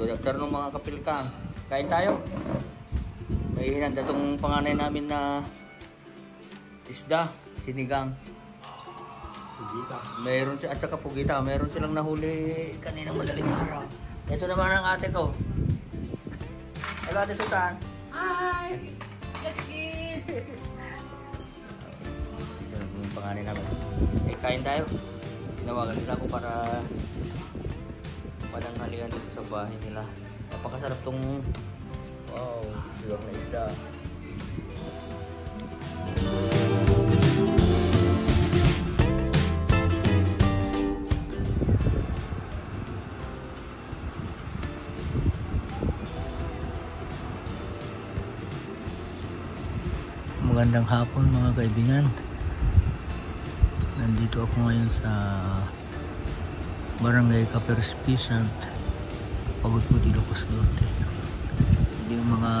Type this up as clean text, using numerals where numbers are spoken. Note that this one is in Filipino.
good afternoon mga kapilkang. Kain tayo. May hinanda itong panganay namin na isda, sinigang. Pugita. Meron at saka pugita. Meron silang nahuli kanina madaling araw. Ito naman ang ate ko. Hello ate Susan. Hi! Let's eat! Ito yung panganay namin. Kain tayo. Tinawagan nila ako para walang halian dito sa bahay nila. Napakasarap tong sigang na isda. Magandang hapon mga kaibigan. Nandito ako ngayon sa Barangay Caperes Pisant, Pagod po, Ilocos Norte. Yung mga